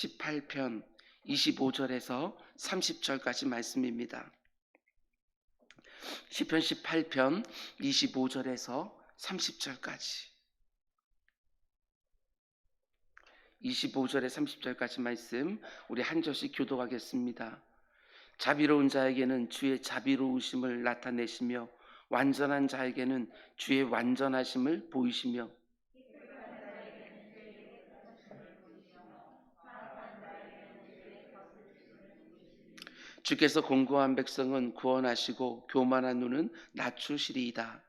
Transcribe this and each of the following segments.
18편 25절에서 30절까지 말씀입니다. 시편 18편 25절에서 30절까지 25절에 30절까지 말씀 우리 한 절씩 교독하겠습니다. 자비로운 자에게는 주의 자비로우심을 나타내시며 완전한 자에게는 주의 완전하심을 보이시며 주께서 공고한 백성은 구원하시고 교만한 눈은 낮추시리이다.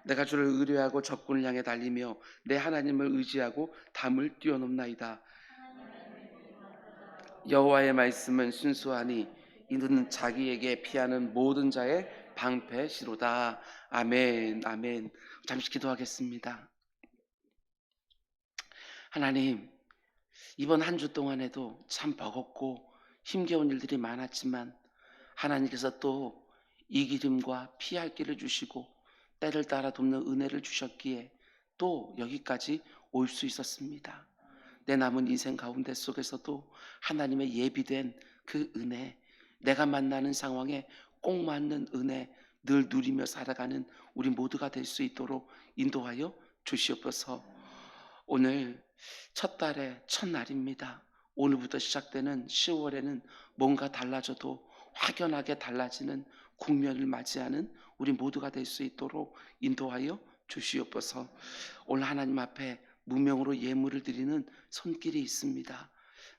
내가 주를 의뢰하고 적군을 향해 달리며 내 하나님을 의지하고 담을 뛰어넘나이다. 여호와의 말씀은 순수하니 이는 자기에게 피하는 모든 자의 방패시로다. 아멘. 아멘. 잠시 기도하겠습니다. 하나님, 이번 한 주 동안에도 참 버겁고 힘겨운 일들이 많았지만 하나님께서 또 이 기름과 피할 길을 주시고 때를 따라 돕는 은혜를 주셨기에 또 여기까지 올 수 있었습니다. 내 남은 인생 가운데 속에서도 하나님의 예비된 그 은혜, 내가 만나는 상황에 꼭 맞는 은혜 늘 누리며 살아가는 우리 모두가 될 수 있도록 인도하여 주시옵소서. 오늘 첫 달의 첫날입니다. 오늘부터 시작되는 10월에는 뭔가 달라져도 확연하게 달라지는 국면을 맞이하는 우리 모두가 될 수 있도록 인도하여 주시옵소서. 오늘 하나님 앞에 무명으로 예물을 드리는 손길이 있습니다.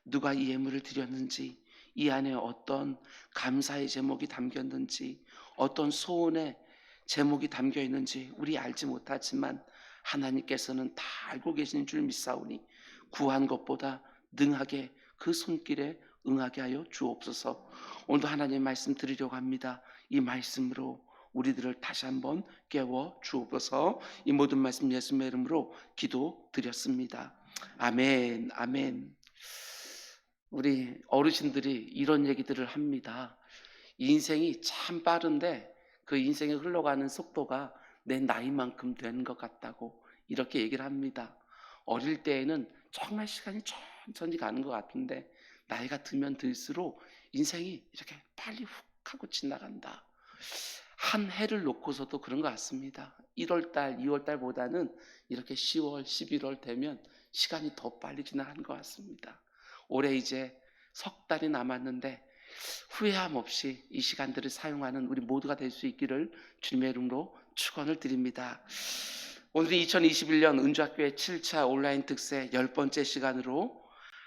누가 이 예물을 드렸는지, 이 안에 어떤 감사의 제목이 담겼는지, 어떤 소원의 제목이 담겨 있는지 우리 알지 못하지만 하나님께서는 다 알고 계신 줄 믿사오니 구한 것보다 능하게 그 손길에 응하게 하여 주옵소서. 오늘도 하나님 말씀 드리려고 합니다. 이 말씀으로 우리들을 다시 한번 깨워 주옵소서. 이 모든 말씀 예수님의 이름으로 기도드렸습니다. 아멘. 아멘. 우리 어르신들이 이런 얘기들을 합니다. 인생이 참 빠른데 그 인생이 흘러가는 속도가 내 나이만큼 되는 것 같다고 이렇게 얘기를 합니다. 어릴 때에는 정말 시간이 천천히 가는 것 같은데 나이가 들면 들수록 인생이 이렇게 빨리 훅 하고 지나간다. 한 해를 놓고서도 그런 것 같습니다. 1월달, 2월달보다는 이렇게 10월, 11월 되면 시간이 더 빨리 지나가는 것 같습니다. 올해 이제 석 달이 남았는데 후회함 없이 이 시간들을 사용하는 우리 모두가 될 수 있기를 주님의 이름으로 축원을 드립니다. 오늘은 2021년 은주학교의 7차 온라인 특세 10번째 시간으로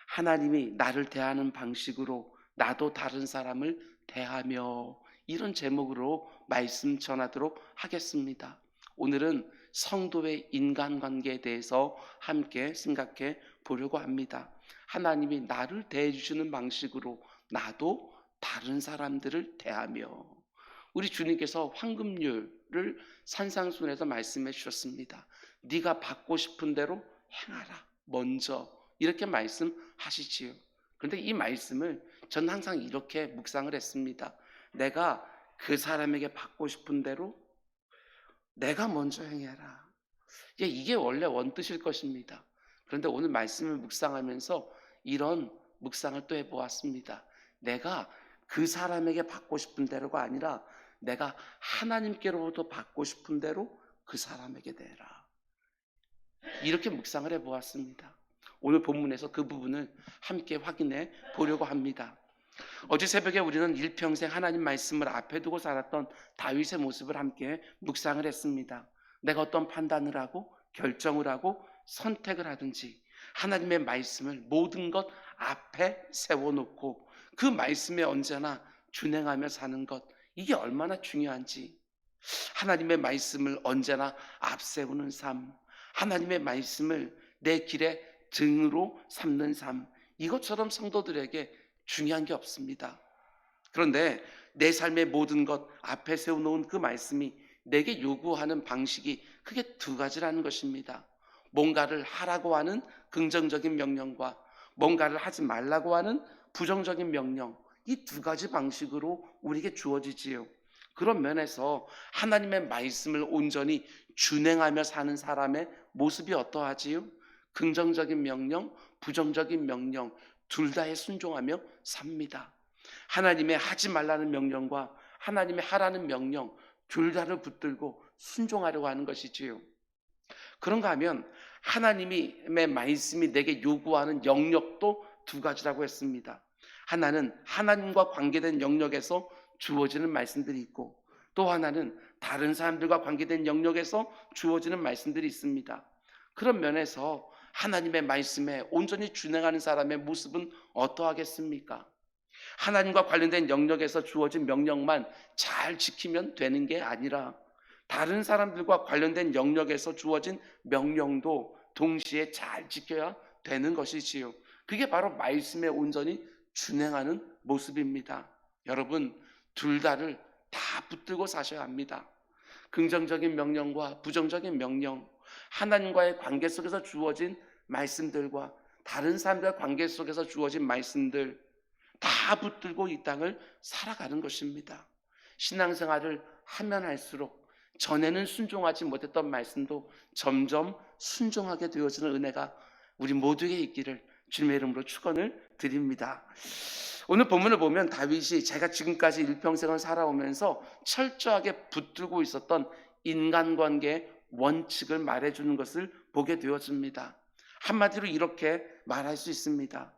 하나님이 나를 대하는 방식으로 나도 다른 사람을 대하며 이런 제목으로 말씀 전하도록 하겠습니다. 오늘은 성도의 인간관계에 대해서 함께 생각해 보려고 합니다. 하나님이 나를 대해 주시는 방식으로 나도 다른 사람들을 대하며 우리 주님께서 황금률을 산상순에서 말씀해 주셨습니다. 네가 받고 싶은 대로 행하라. 먼저 이렇게 말씀하시지요. 그런데 이 말씀을 저는 항상 이렇게 묵상을 했습니다. 내가 그 사람에게 받고 싶은 대로 내가 먼저 행해라. 이게 원래 원뜻일 것입니다. 그런데 오늘 말씀을 묵상하면서 이런 묵상을 또 해보았습니다. 내가 그 사람에게 받고 싶은 대로가 아니라 내가 하나님께로부터 받고 싶은 대로 그 사람에게 대라. 이렇게 묵상을 해보았습니다. 오늘 본문에서 그 부분을 함께 확인해 보려고 합니다. 어제 새벽에 우리는 일평생 하나님 말씀을 앞에 두고 살았던 다윗의 모습을 함께 묵상을 했습니다. 내가 어떤 판단을 하고 결정을 하고 선택을 하든지 하나님의 말씀을 모든 것 앞에 세워놓고 그 말씀에 언제나 준행하며 사는 것, 이게 얼마나 중요한지, 하나님의 말씀을 언제나 앞세우는 삶, 하나님의 말씀을 내 길의 등으로 삼는 삶, 이것처럼 성도들에게 중요한 게 없습니다. 그런데 내 삶의 모든 것 앞에 세워놓은 그 말씀이 내게 요구하는 방식이 크게 두 가지라는 것입니다. 뭔가를 하라고 하는 긍정적인 명령과 뭔가를 하지 말라고 하는 부정적인 명령, 이 두 가지 방식으로 우리에게 주어지지요. 그런 면에서 하나님의 말씀을 온전히 준행하며 사는 사람의 모습이 어떠하지요? 긍정적인 명령, 부정적인 명령 둘 다에 순종하며 삽니다. 하나님의 하지 말라는 명령과 하나님의 하라는 명령 둘 다를 붙들고 순종하려고 하는 것이지요. 그런가 하면 하나님의 말씀이 내게 요구하는 영역도 두 가지라고 했습니다. 하나는 하나님과 관계된 영역에서 주어지는 말씀들이 있고, 또 하나는 다른 사람들과 관계된 영역에서 주어지는 말씀들이 있습니다. 그런 면에서 하나님의 말씀에 온전히 준행하는 사람의 모습은 어떠하겠습니까? 하나님과 관련된 영역에서 주어진 명령만 잘 지키면 되는 게 아니라 다른 사람들과 관련된 영역에서 주어진 명령도 동시에 잘 지켜야 되는 것이지요. 그게 바로 말씀에 온전히 준행하는 모습입니다. 여러분, 둘 다를 다 붙들고 사셔야 합니다. 긍정적인 명령과 부정적인 명령, 하나님과의 관계 속에서 주어진 말씀들과 다른 사람들과의 관계 속에서 주어진 말씀들 다 붙들고 이 땅을 살아가는 것입니다. 신앙생활을 하면 할수록 전에는 순종하지 못했던 말씀도 점점 순종하게 되어지는 은혜가 우리 모두에게 있기를 주님의 이름으로 축원을 드립니다. 오늘 본문을 보면 다윗이 제가 지금까지 일평생을 살아오면서 철저하게 붙들고 있었던 인간관계의 원칙을 말해주는 것을 보게 되어집니다. 한마디로 이렇게 말할 수 있습니다.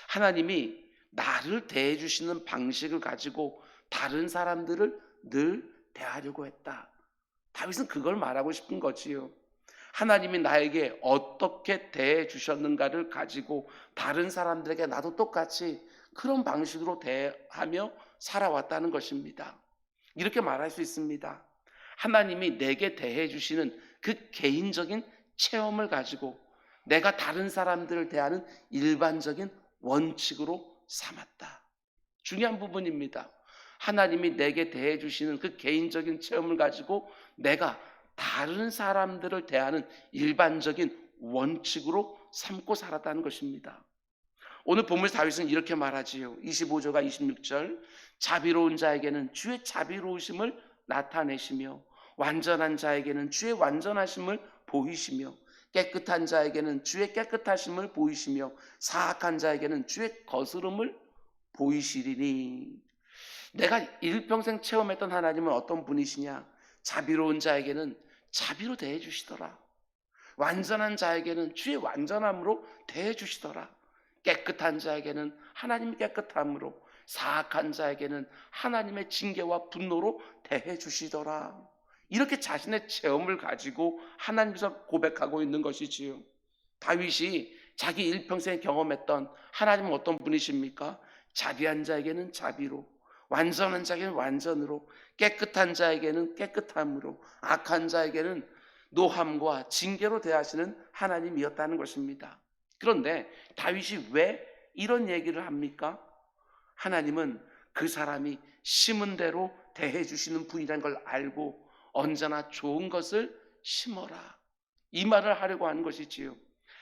하나님이 나를 대해주시는 방식을 가지고 다른 사람들을 늘 대하려고 했다. 다윗은 그걸 말하고 싶은 거지요. 하나님이 나에게 어떻게 대해주셨는가를 가지고 다른 사람들에게 나도 똑같이 그런 방식으로 대하며 살아왔다는 것입니다. 이렇게 말할 수 있습니다. 하나님이 내게 대해주시는 그 개인적인 체험을 가지고 내가 다른 사람들을 대하는 일반적인 원칙으로 삼았다. 중요한 부분입니다. 하나님이 내게 대해주시는 그 개인적인 체험을 가지고 내가 다른 사람들을 대하는 일반적인 원칙으로 삼고 살았다는 것입니다. 오늘 본문 다윗은 이렇게 말하지요. 25절과 26절, 자비로운 자에게는 주의 자비로우심을 나타내시며 완전한 자에게는 주의 완전하심을 보이시며 깨끗한 자에게는 주의 깨끗하심을 보이시며 사악한 자에게는 주의 거스름을 보이시리니. 내가 일평생 체험했던 하나님은 어떤 분이시냐? 자비로운 자에게는 자비로 대해주시더라. 완전한 자에게는 주의 완전함으로 대해주시더라. 깨끗한 자에게는 하나님의 깨끗함으로, 사악한 자에게는 하나님의 징계와 분노로 대해주시더라. 이렇게 자신의 체험을 가지고 하나님께서 고백하고 있는 것이지요. 다윗이 자기 일평생에 경험했던 하나님은 어떤 분이십니까? 자비한 자에게는 자비로, 완전한 자에게는 완전으로, 깨끗한 자에게는 깨끗함으로, 악한 자에게는 노함과 징계로 대하시는 하나님이었다는 것입니다. 그런데 다윗이 왜 이런 얘기를 합니까? 하나님은 그 사람이 심은 대로 대해 주시는 분이라는 걸 알고 언제나 좋은 것을 심어라, 이 말을 하려고 하는 것이지요.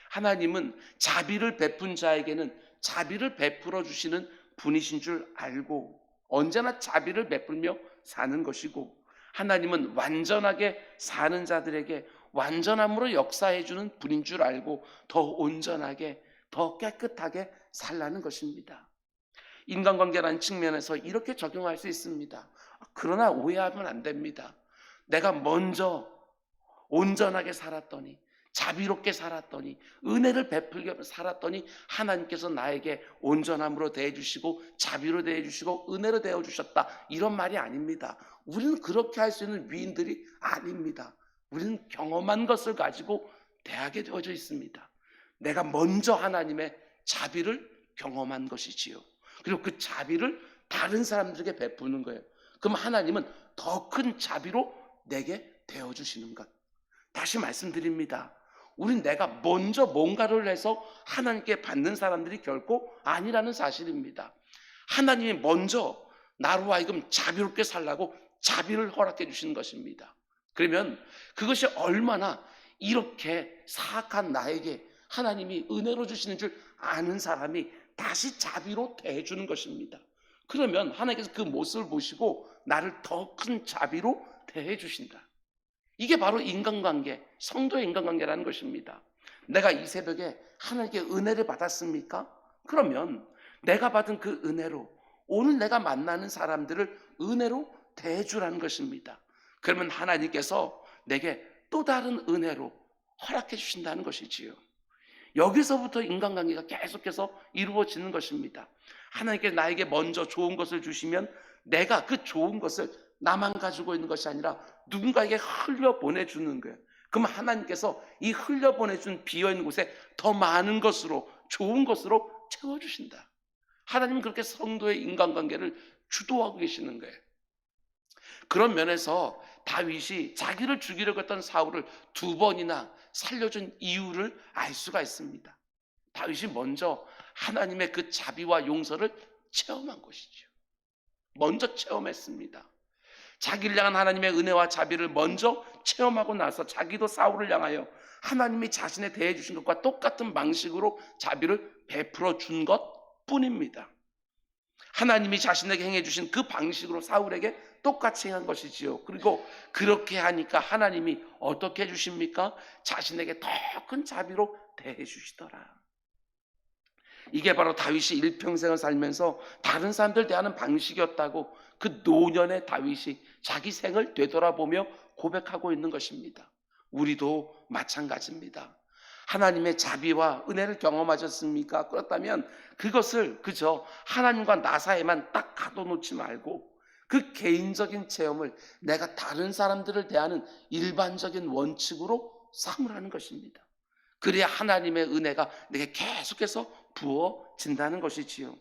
하나님은 자비를 베푼 자에게는 자비를 베풀어 주시는 분이신 줄 알고 언제나 자비를 베풀며 사는 것이고, 하나님은 완전하게 사는 자들에게 완전함으로 역사해 주는 분인 줄 알고 더 온전하게, 더 깨끗하게 살라는 것입니다. 인간관계라는 측면에서 이렇게 적용할 수 있습니다. 그러나 오해하면 안 됩니다. 내가 먼저 온전하게 살았더니, 자비롭게 살았더니, 은혜를 베풀게 살았더니 하나님께서 나에게 온전함으로 대해주시고 자비로 대해주시고 은혜로 대해주셨다, 이런 말이 아닙니다. 우리는 그렇게 할 수 있는 위인들이 아닙니다. 우리는 경험한 것을 가지고 대하게 되어져 있습니다. 내가 먼저 하나님의 자비를 경험한 것이지요. 그리고 그 자비를 다른 사람들에게 베푸는 거예요. 그럼 하나님은 더 큰 자비로 내게 대어주시는 것. 다시 말씀드립니다. 우린 내가 먼저 뭔가를 해서 하나님께 받는 사람들이 결코 아니라는 사실입니다. 하나님이 먼저 나로 하여금 자비롭게 살라고 자비를 허락해 주시는 것입니다. 그러면 그것이 얼마나 이렇게 사악한 나에게 하나님이 은혜로 주시는 줄 아는 사람이 다시 자비로 대해주는 것입니다. 그러면 하나님께서 그 모습을 보시고 나를 더 큰 자비로 대해 주신다. 이게 바로 인간관계, 성도의 인간관계라는 것입니다. 내가 이 새벽에 하나님께 은혜를 받았습니까? 그러면 내가 받은 그 은혜로 오늘 내가 만나는 사람들을 은혜로 대해주라는 것입니다. 그러면 하나님께서 내게 또 다른 은혜로 허락해 주신다는 것이지요. 여기서부터 인간관계가 계속해서 이루어지는 것입니다. 하나님께 나에게 먼저 좋은 것을 주시면 내가 그 좋은 것을 나만 가지고 있는 것이 아니라 누군가에게 흘려보내주는 거예요. 그럼 하나님께서 이 흘려보내준 비어있는 곳에 더 많은 것으로, 좋은 것으로 채워주신다. 하나님은 그렇게 성도의 인간관계를 주도하고 계시는 거예요. 그런 면에서 다윗이 자기를 죽이려고 했던 사울을 2번이나 살려준 이유를 알 수가 있습니다. 다윗이 먼저 하나님의 그 자비와 용서를 체험한 것이죠. 먼저 체험했습니다. 자기를 향한 하나님의 은혜와 자비를 먼저 체험하고 나서 자기도 사울을 향하여 하나님이 자신에 대해 주신 것과 똑같은 방식으로 자비를 베풀어 준 것 뿐입니다. 하나님이 자신에게 행해 주신 그 방식으로 사울에게 똑같이 한 것이지요. 그리고 그렇게 하니까 하나님이 어떻게 해 주십니까? 자신에게 더 큰 자비로 대해 주시더라. 이게 바로 다윗이 일평생을 살면서 다른 사람들 대하는 방식이었다고 그 노년의 다윗이 자기 생을 되돌아보며 고백하고 있는 것입니다. 우리도 마찬가지입니다. 하나님의 자비와 은혜를 경험하셨습니까? 그렇다면 그것을 그저 하나님과 나 사이에만 딱 가둬놓지 말고 그 개인적인 체험을 내가 다른 사람들을 대하는 일반적인 원칙으로 삼으라는 것입니다. 그래야 하나님의 은혜가 내게 계속해서 부어진다는 것이지요.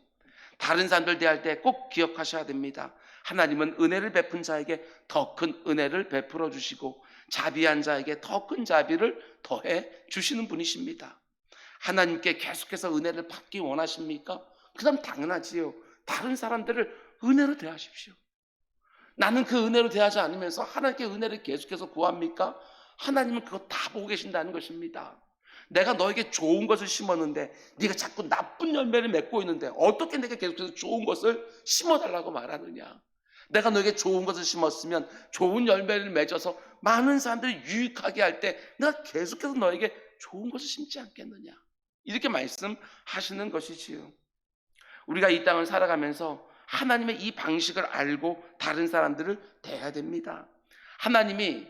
다른 사람들 대할 때 꼭 기억하셔야 됩니다. 하나님은 은혜를 베푼 자에게 더 큰 은혜를 베풀어 주시고 자비한 자에게 더 큰 자비를 더해 주시는 분이십니다. 하나님께 계속해서 은혜를 받기 원하십니까? 그럼 당연하지요. 다른 사람들을 은혜로 대하십시오. 나는 그 은혜로 대하지 않으면서 하나님께 은혜를 계속해서 구합니까? 하나님은 그거 다 보고 계신다는 것입니다. 내가 너에게 좋은 것을 심었는데 네가 자꾸 나쁜 열매를 맺고 있는데 어떻게 내가 계속해서 좋은 것을 심어달라고 말하느냐. 내가 너에게 좋은 것을 심었으면 좋은 열매를 맺어서 많은 사람들이 유익하게 할 때 내가 계속해서 너에게 좋은 것을 심지 않겠느냐. 이렇게 말씀하시는 것이지요. 우리가 이 땅을 살아가면서 하나님의 이 방식을 알고 다른 사람들을 대해야 됩니다. 하나님이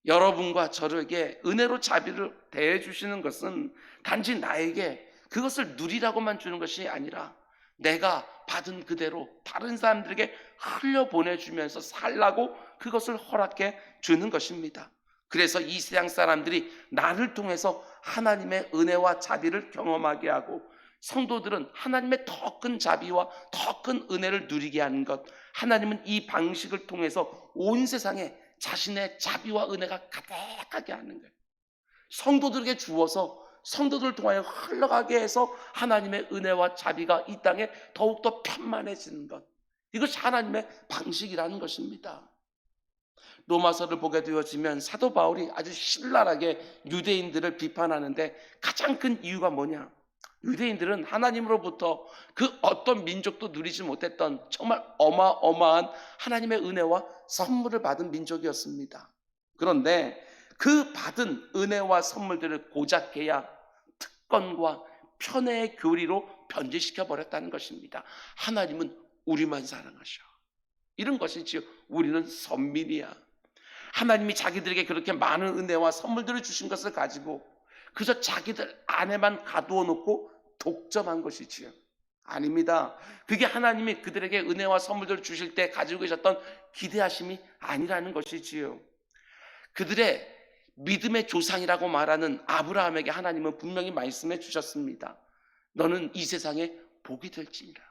여러분과 저에게 은혜로 자비를 대해 주시는 것은 단지 나에게 그것을 누리라고만 주는 것이 아니라 내가 받은 그대로 다른 사람들에게 흘려보내주면서 살라고 그것을 허락해 주는 것입니다. 그래서 이 세상 사람들이 나를 통해서 하나님의 은혜와 자비를 경험하게 하고 성도들은 하나님의 더 큰 자비와 더 큰 은혜를 누리게 하는 것, 하나님은 이 방식을 통해서 온 세상에 자신의 자비와 은혜가 가득하게 하는 거예요. 성도들에게 주어서 성도들을 통하여 흘러가게 해서 하나님의 은혜와 자비가 이 땅에 더욱더 편만해지는 것, 이것이 하나님의 방식이라는 것입니다. 로마서를 보게 되어지면 사도 바울이 아주 신랄하게 유대인들을 비판하는데 가장 큰 이유가 뭐냐? 유대인들은 하나님으로부터 그 어떤 민족도 누리지 못했던 정말 어마어마한 하나님의 은혜와 선물을 받은 민족이었습니다. 그런데 그 받은 은혜와 선물들을 고작 해야 특권과 편애의 교리로 변질시켜 버렸다는 것입니다. 하나님은 우리만 사랑하셔. 이런 것이지요. 우리는 선민이야. 하나님이 자기들에게 그렇게 많은 은혜와 선물들을 주신 것을 가지고 그저 자기들 안에만 가두어 놓고 독점한 것이지요. 아닙니다. 그게 하나님이 그들에게 은혜와 선물들을 주실 때 가지고 계셨던 기대하심이 아니라는 것이지요. 그들의 믿음의 조상이라고 말하는 아브라함에게 하나님은 분명히 말씀해 주셨습니다. 너는 이 세상에 복이 될지니라.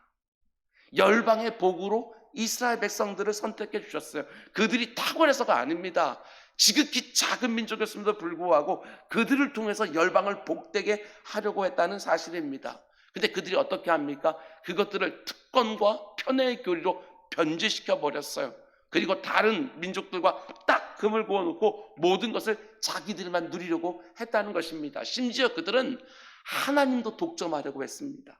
열방의 복으로 이스라엘 백성들을 선택해 주셨어요. 그들이 탁월해서가 아닙니다. 지극히 작은 민족이었음에도 불구하고 그들을 통해서 열방을 복되게 하려고 했다는 사실입니다. 근데 그들이 어떻게 합니까? 그것들을 특권과 편애의 교리로 변질시켜 버렸어요. 그리고 다른 민족들과 딱 금을 그어놓고 모든 것을 자기들만 누리려고 했다는 것입니다. 심지어 그들은 하나님도 독점하려고 했습니다.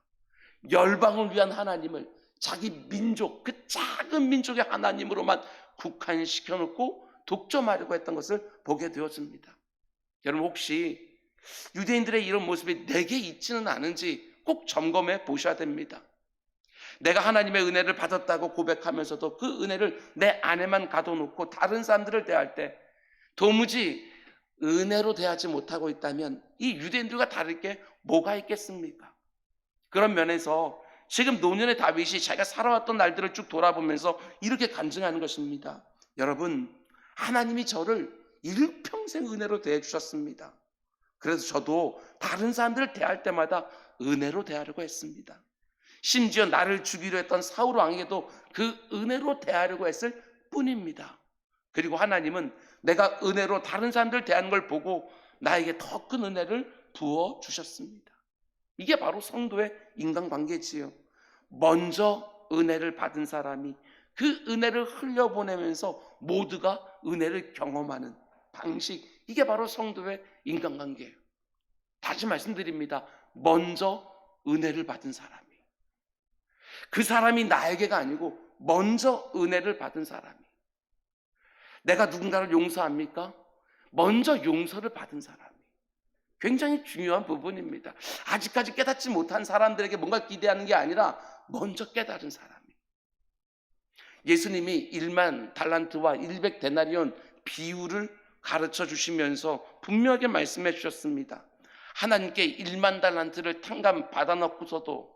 열방을 위한 하나님을 자기 민족, 그 작은 민족의 하나님으로만 국한시켜놓고 독점하려고 했던 것을 보게 되었습니다. 여러분 혹시 유대인들의 이런 모습이 내게 있지는 않은지 꼭 점검해 보셔야 됩니다. 내가 하나님의 은혜를 받았다고 고백하면서도 그 은혜를 내 안에만 가둬놓고 다른 사람들을 대할 때 도무지 은혜로 대하지 못하고 있다면 이 유대인들과 다를 게 뭐가 있겠습니까? 그런 면에서 지금 노년의 다윗이 자기가 살아왔던 날들을 쭉 돌아보면서 이렇게 간증하는 것입니다. 여러분, 하나님이 저를 일평생 은혜로 대해 주셨습니다. 그래서 저도 다른 사람들을 대할 때마다 은혜로 대하려고 했습니다. 심지어 나를 죽이려 했던 사울 왕에게도 그 은혜로 대하려고 했을 뿐입니다. 그리고 하나님은 내가 은혜로 다른 사람들 대하는 걸 보고 나에게 더 큰 은혜를 부어 주셨습니다. 이게 바로 성도의 인간관계지요. 먼저 은혜를 받은 사람이 그 은혜를 흘려보내면서 모두가 은혜를 경험하는 방식, 이게 바로 성도의 인간관계예요. 다시 말씀드립니다. 먼저 은혜를 받은 사람이, 그 사람이 나에게가 아니고 먼저 은혜를 받은 사람이. 내가 누군가를 용서합니까? 먼저 용서를 받은 사람이. 굉장히 중요한 부분입니다. 아직까지 깨닫지 못한 사람들에게 뭔가 기대하는 게 아니라 먼저 깨달은 사람이. 예수님이 1만 달란트와 100데나리온 비유를 가르쳐 주시면서 분명하게 말씀해 주셨습니다. 하나님께 1만 달란트를 탕감 받아놓고서도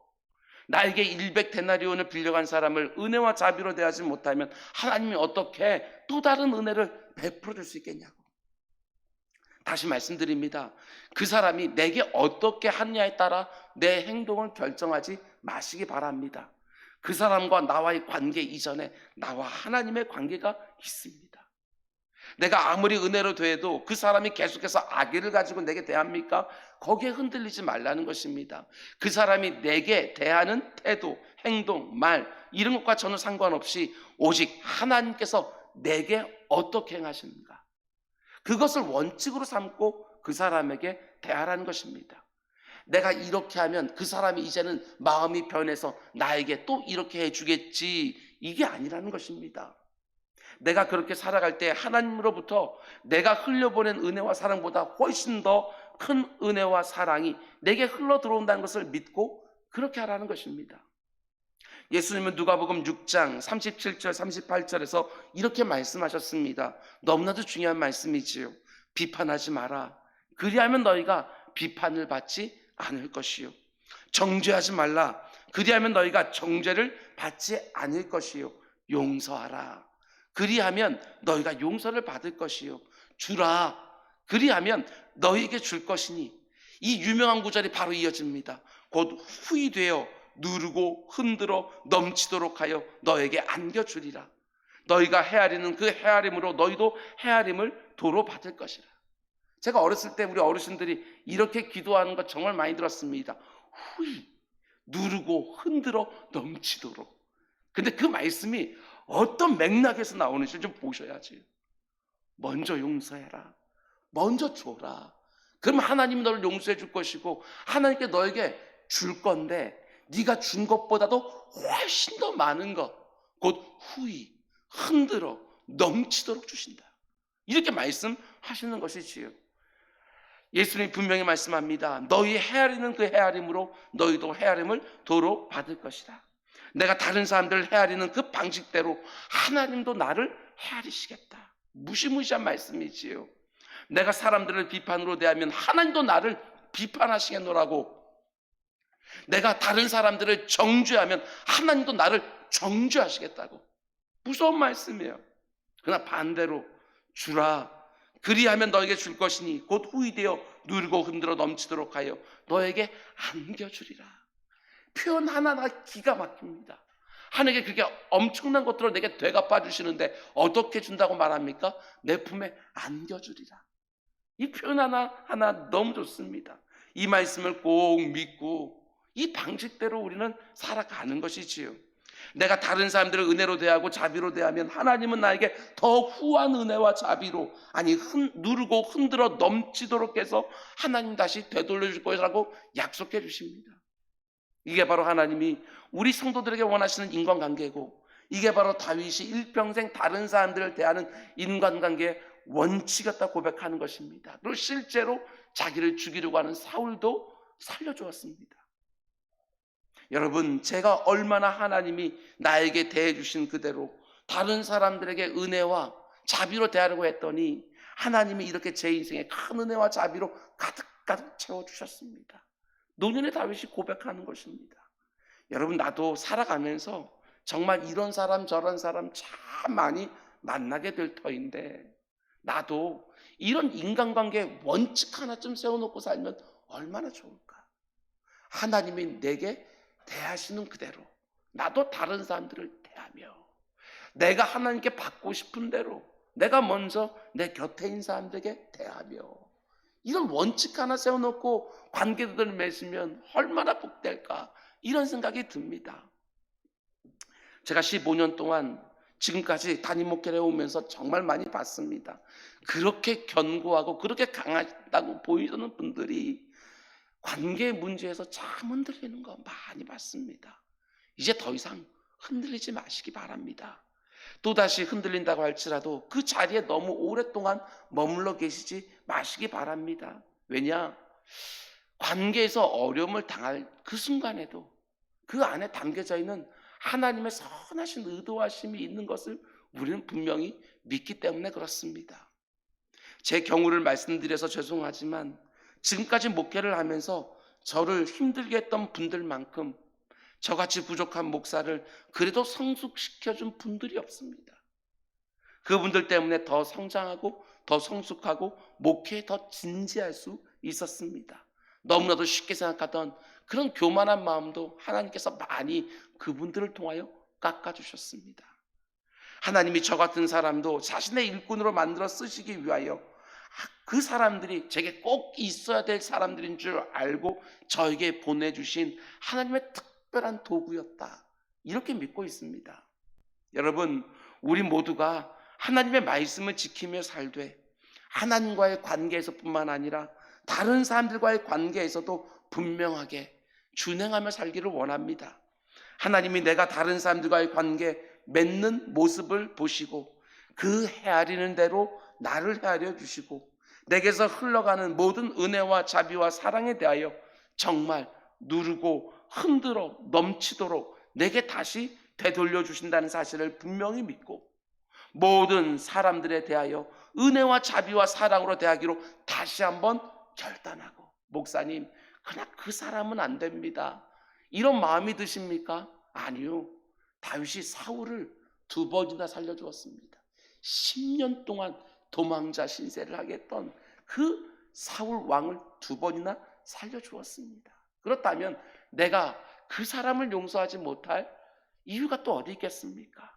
나에게 100데나리온을 빌려간 사람을 은혜와 자비로 대하지 못하면 하나님이 어떻게 또 다른 은혜를 베풀어 줄 수 있겠냐고. 다시 말씀드립니다. 그 사람이 내게 어떻게 하느냐에 따라 내 행동을 결정하지 마시기 바랍니다. 그 사람과 나와의 관계 이전에 나와 하나님의 관계가 있습니다. 내가 아무리 은혜로 대해도 그 사람이 계속해서 악의를 가지고 내게 대합니까? 거기에 흔들리지 말라는 것입니다. 그 사람이 내게 대하는 태도, 행동, 말, 이런 것과 전혀 상관없이 오직 하나님께서 내게 어떻게 행하시는가, 그것을 원칙으로 삼고 그 사람에게 대하라는 것입니다. 내가 이렇게 하면 그 사람이 이제는 마음이 변해서 나에게 또 이렇게 해주겠지, 이게 아니라는 것입니다. 내가 그렇게 살아갈 때 하나님으로부터 내가 흘려보낸 은혜와 사랑보다 훨씬 더 큰 은혜와 사랑이 내게 흘러 들어온다는 것을 믿고 그렇게 하라는 것입니다. 예수님은 누가복음 6장 37절 38절에서 이렇게 말씀하셨습니다. 너무나도 중요한 말씀이지요. 비판하지 마라. 그리하면 너희가 비판을 받지 않을 것이요. 정죄하지 말라. 그리하면 너희가 정죄를 받지 않을 것이요. 용서하라. 그리하면 너희가 용서를 받을 것이요. 주라. 그리하면 너희에게 줄 것이니. 이 유명한 구절이 바로 이어집니다. 곧 후히 되어 누르고 흔들어 넘치도록 하여 너에게 안겨주리라. 너희가 헤아리는 그 헤아림으로 너희도 헤아림을 도로 받을 것이라. 제가 어렸을 때 우리 어르신들이 이렇게 기도하는 거 정말 많이 들었습니다. 후히 누르고 흔들어 넘치도록. 근데 그 말씀이 어떤 맥락에서 나오는지 좀 보셔야지. 먼저 용서해라. 먼저 줘라. 그럼 하나님이 너를 용서해 줄 것이고 하나님께 너에게 줄 건데 네가 준 것보다도 훨씬 더 많은 것, 곧 후히 흔들어 넘치도록 주신다. 이렇게 말씀하시는 것이지요. 예수님이 분명히 말씀합니다. 너희 헤아리는 그 헤아림으로 너희도 헤아림을 도로 받을 것이다. 내가 다른 사람들을 헤아리는 그 방식대로 하나님도 나를 헤아리시겠다. 무시무시한 말씀이지요. 내가 사람들을 비판으로 대하면 하나님도 나를 비판하시겠노라고. 내가 다른 사람들을 정죄하면 하나님도 나를 정죄하시겠다고. 무서운 말씀이에요. 그러나 반대로 주라. 그리하면 너에게 줄 것이니 곧 후히되어 누르고 흔들어 넘치도록 하여 너에게 안겨주리라. 표현 하나하나 기가 막힙니다. 하나님께 그게 엄청난 것들을 내게 되갚아 주시는데 어떻게 준다고 말합니까? 내 품에 안겨주리라. 이 표현 하나하나 너무 좋습니다. 이 말씀을 꼭 믿고 이 방식대로 우리는 살아가는 것이지요. 내가 다른 사람들을 은혜로 대하고 자비로 대하면 하나님은 나에게 더 후한 은혜와 자비로, 아니 누르고 흔들어 넘치도록 해서 하나님 다시 되돌려 줄 것이라고 약속해 주십니다. 이게 바로 하나님이 우리 성도들에게 원하시는 인간관계고, 이게 바로 다윗이 일평생 다른 사람들을 대하는 인간관계의 원칙이었다 고백하는 것입니다. 그리고 실제로 자기를 죽이려고 하는 사울도 살려주었습니다. 여러분, 제가 얼마나 하나님이 나에게 대해주신 그대로 다른 사람들에게 은혜와 자비로 대하려고 했더니 하나님이 이렇게 제 인생에 큰 은혜와 자비로 가득가득 채워주셨습니다. 노년의 다윗이 고백하는 것입니다. 여러분, 나도 살아가면서 정말 이런 사람 저런 사람 참 많이 만나게 될 터인데, 나도 이런 인간관계 원칙 하나쯤 세워놓고 살면 얼마나 좋을까. 하나님이 내게 대하시는 그대로 나도 다른 사람들을 대하며, 내가 하나님께 받고 싶은 대로 내가 먼저 내 곁에 있는 사람들에게 대하며, 이런 원칙 하나 세워놓고 관계들을 맺으면 얼마나 복될까, 이런 생각이 듭니다. 제가 15년 동안 지금까지 담임 목회를 해오면서 정말 많이 봤습니다. 그렇게 견고하고 그렇게 강하다고 보이는 분들이 관계 문제에서 참 흔들리는 거 많이 봤습니다. 이제 더 이상 흔들리지 마시기 바랍니다. 또다시 흔들린다고 할지라도 그 자리에 너무 오랫동안 머물러 계시지 마시기 바랍니다. 왜냐? 관계에서 어려움을 당할 그 순간에도 그 안에 담겨져 있는 하나님의 선하신 의도하심이 있는 것을 우리는 분명히 믿기 때문에 그렇습니다. 제 경우를 말씀드려서 죄송하지만 지금까지 목회를 하면서 저를 힘들게 했던 분들만큼 저같이 부족한 목사를 그래도 성숙시켜준 분들이 없습니다. 그분들 때문에 더 성장하고 더 성숙하고 목회에 더 진지할 수 있었습니다. 너무나도 쉽게 생각하던 그런 교만한 마음도 하나님께서 많이 그분들을 통하여 깎아주셨습니다. 하나님이 저 같은 사람도 자신의 일꾼으로 만들어 쓰시기 위하여 그 사람들이 제게 꼭 있어야 될 사람들인 줄 알고 저에게 보내주신 하나님의 특별한 도구였다, 이렇게 믿고 있습니다. 여러분, 우리 모두가 하나님의 말씀을 지키며 살되 하나님과의 관계에서뿐만 아니라 다른 사람들과의 관계에서도 분명하게 준행하며 살기를 원합니다. 하나님이 내가 다른 사람들과의 관계 맺는 모습을 보시고 그 헤아리는 대로 나를 헤아려 주시고 내게서 흘러가는 모든 은혜와 자비와 사랑에 대하여 정말 누르고 흔들어 넘치도록 내게 다시 되돌려 주신다는 사실을 분명히 믿고, 모든 사람들에 대하여 은혜와 자비와 사랑으로 대하기로 다시 한번 결단하고, 목사님 그냥 그 사람은 안 됩니다, 이런 마음이 드십니까? 아니요. 다윗이 사울을 2번이나 살려주었습니다. 10년 동안 도망자 신세를 하게 했던 그 사울 왕을 2번이나 살려주었습니다. 그렇다면 내가 그 사람을 용서하지 못할 이유가 또 어디 있겠습니까?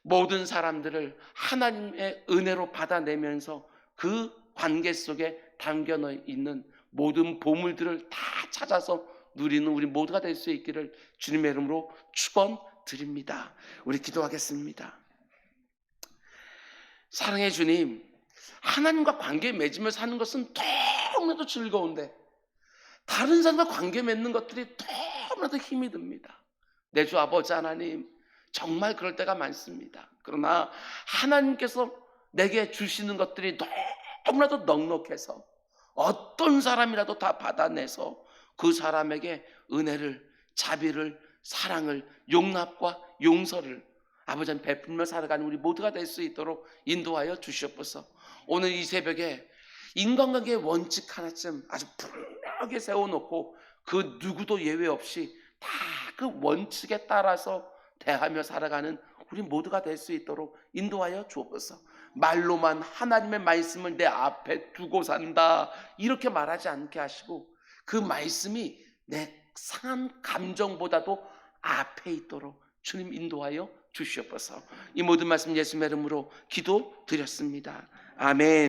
모든 사람들을 하나님의 은혜로 받아내면서 그 관계 속에 담겨 있는 모든 보물들을 다 찾아서 누리는 우리 모두가 될 수 있기를 주님의 이름으로 축원드립니다. 우리 기도하겠습니다. 사랑의 주님, 하나님과 관계 맺으며 사는 것은 너무나도 즐거운데 다른 사람과 관계 맺는 것들이 너무나도 힘이 듭니다. 내 주 아버지 하나님, 정말 그럴 때가 많습니다. 그러나 하나님께서 내게 주시는 것들이 너무나도 넉넉해서 어떤 사람이라도 다 받아내서 그 사람에게 은혜를, 자비를, 사랑을, 용납과 용서를 아버지 한 베풀며 살아가는 우리 모두가 될 수 있도록 인도하여 주시옵소서. 오늘 이 새벽에 인간관계의 원칙 하나쯤 아주 분명하게 세워놓고 그 누구도 예외 없이 다 그 원칙에 따라서 대하며 살아가는 우리 모두가 될 수 있도록 인도하여 주옵소서. 말로만 하나님의 말씀을 내 앞에 두고 산다 이렇게 말하지 않게 하시고 그 말씀이 내 상한 감정보다도 앞에 있도록 주님 인도하여 주시옵소서. 이 모든 말씀 예수님의 이름으로 기도드렸습니다. 아멘.